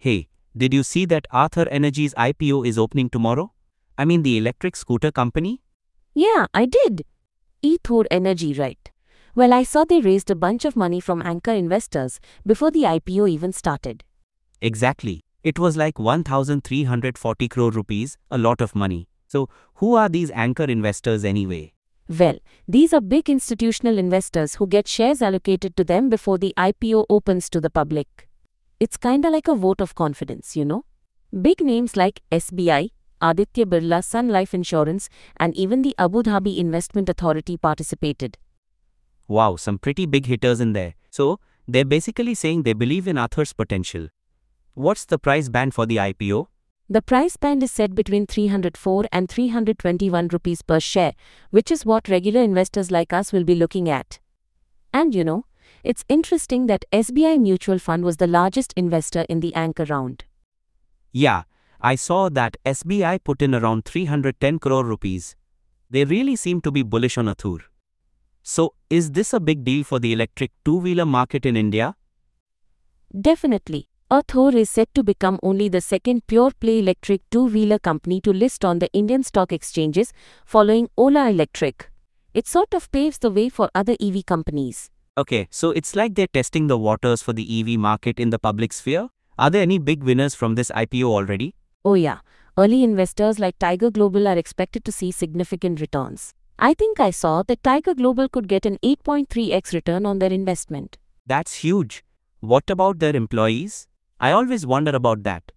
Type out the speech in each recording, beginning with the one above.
Hey, did you see that Arthur Energy's IPO is opening tomorrow? I mean, the electric scooter company? Yeah, I did. eThor Energy, right? Well, I saw they raised a bunch of money from anchor investors before the IPO even started. Exactly. It was like 1,340 crore rupees, a lot of money. So, who are these anchor investors anyway? Well, these are big institutional investors who get shares allocated to them before the IPO opens to the public. It's kinda like a vote of confidence, you know? Big names like SBI, Aditya Birla Sun Life Insurance, and even the Abu Dhabi Investment Authority participated. Wow, some pretty big hitters in there. So, they're basically saying they believe in Arthur's potential. What's the price band for the IPO? The price band is set between 304 and 321 rupees per share, which is what regular investors like us will be looking at. And you know, it's interesting that SBI Mutual Fund was the largest investor in the anchor round. Yeah, I saw that SBI put in around 310 crore rupees. They really seem to be bullish on Arthur. So, is this a big deal for the electric two-wheeler market in India? Definitely. Arthur is set to become only the second pure-play electric two-wheeler company to list on the Indian stock exchanges, following Ola Electric. It sort of paves the way for other EV companies. Okay, so it's like they're testing the waters for the EV market in the public sphere? Are there any big winners from this IPO already? Oh yeah, early investors like Tiger Global are expected to see significant returns. I think I saw that Tiger Global could get an 8.3x return on their investment. That's huge. What about their employees? I always wonder about that.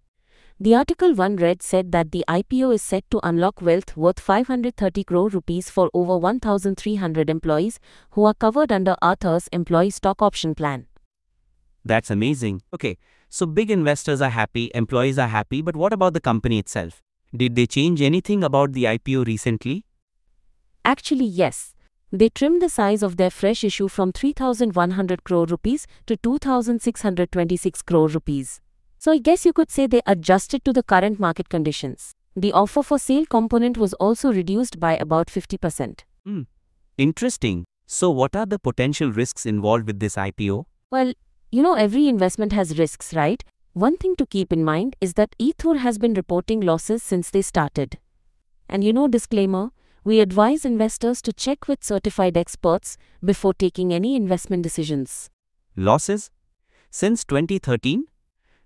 The article one read said that the IPO is set to unlock wealth worth 530 crore rupees for over 1,300 employees who are covered under Arthur's employee stock option plan. That's amazing. Okay, so big investors are happy, employees are happy, but what about the company itself? Did they change anything about the IPO recently? Actually, yes. They trimmed the size of their fresh issue from 3,100 crore rupees to 2,626 crore rupees. So I guess you could say they adjusted to the current market conditions. The offer for sale component was also reduced by about 50%. Interesting. So what are the potential risks involved with this IPO? Well, every investment has risks, right? One thing to keep in mind is that eThor has been reporting losses since they started. And disclaimer, we advise investors to check with certified experts before taking any investment decisions. Losses? Since 2013?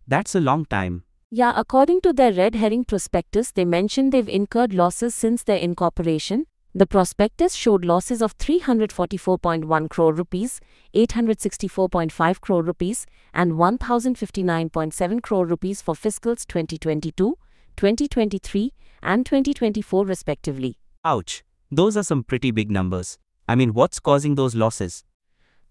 That's a long time. Yeah, according to their red herring prospectus, they mentioned they've incurred losses since their incorporation. The prospectus showed losses of 344.1 crore rupees, 864.5 crore rupees, and 1,059.7 crore rupees for fiscals 2022, 2023, and 2024 respectively. Ouch. Those are some pretty big numbers. I mean, what's causing those losses?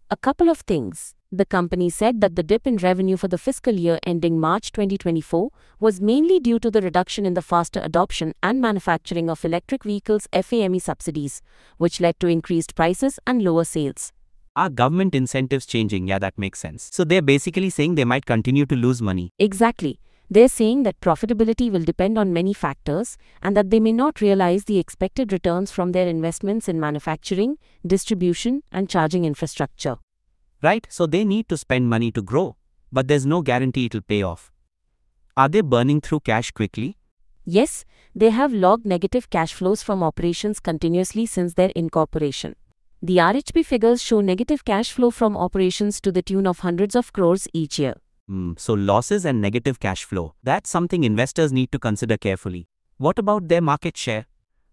A couple of things. The company said that the dip in revenue for the fiscal year ending March 2024 was mainly due to the reduction in the faster adoption and manufacturing of electric vehicles FAME subsidies, which led to increased prices and lower sales. Are government incentives changing? Yeah, that makes sense. So they're basically saying they might continue to lose money. Exactly. They're saying that profitability will depend on many factors and that they may not realize the expected returns from their investments in manufacturing, distribution, and charging infrastructure. Right? So they need to spend money to grow, but there's no guarantee it'll pay off. Are they burning through cash quickly? Yes, they have logged negative cash flows from operations continuously since their incorporation. The RHP figures show negative cash flow from operations to the tune of hundreds of crores each year. So losses and negative cash flow, that's something investors need to consider carefully. What about their market share?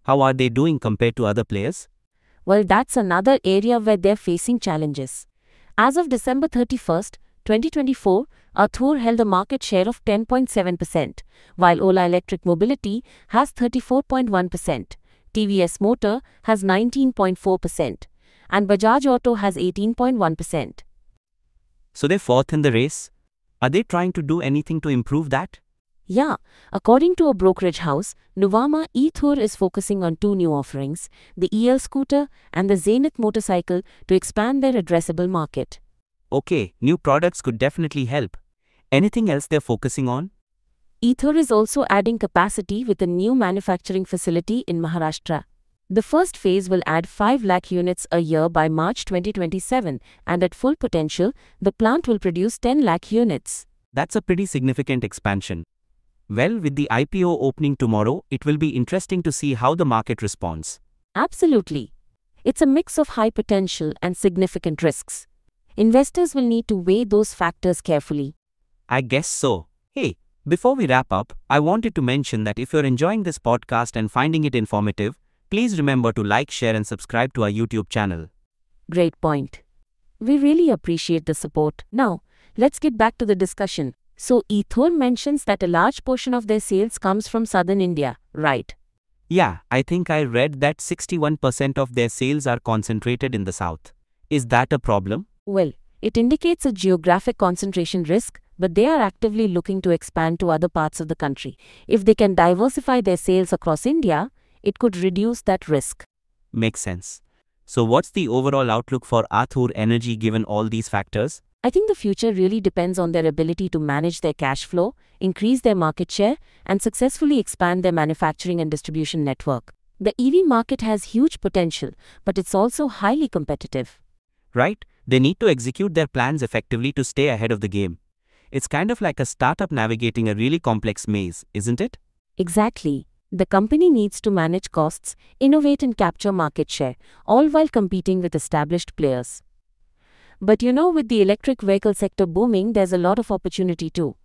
How are they doing compared to other players? Well, that's another area where they're facing challenges. As of December 31st, 2024, Arthur held a market share of 10.7%, while Ola Electric Mobility has 34.1%, TVS Motor has 19.4%, and Bajaj Auto has 18.1%. So they're fourth in the race? Are they trying to do anything to improve that? Yeah, according to a brokerage house, Nuvama eThor is focusing on two new offerings, the EL scooter and the Zenith motorcycle, to expand their addressable market. Okay, new products could definitely help. Anything else they're focusing on? eThor is also adding capacity with a new manufacturing facility in Maharashtra. The first phase will add 5 lakh units a year by March 2027, and at full potential, the plant will produce 10 lakh units. That's a pretty significant expansion. Well, with the IPO opening tomorrow, it will be interesting to see how the market responds. Absolutely. It's a mix of high potential and significant risks. Investors will need to weigh those factors carefully. I guess so. Hey, before we wrap up, I wanted to mention that if you're enjoying this podcast and finding it informative, please remember to like, share, and subscribe to our YouTube channel. Great point. We really appreciate the support. Now, let's get back to the discussion. So, Ethur mentions that a large portion of their sales comes from southern India, right? Yeah, I think I read that 61% of their sales are concentrated in the south. Is that a problem? Well, it indicates a geographic concentration risk, but they are actively looking to expand to other parts of the country. If they can diversify their sales across India, it could reduce that risk. Makes sense. So, what's the overall outlook for Athur Energy given all these factors? I think the future really depends on their ability to manage their cash flow, increase their market share, and successfully expand their manufacturing and distribution network. The EV market has huge potential, but it's also highly competitive. Right? They need to execute their plans effectively to stay ahead of the game. It's kind of like a startup navigating a really complex maze, isn't it? Exactly. The company needs to manage costs, innovate and capture market share, all while competing with established players. But with the electric vehicle sector booming, there's a lot of opportunity too.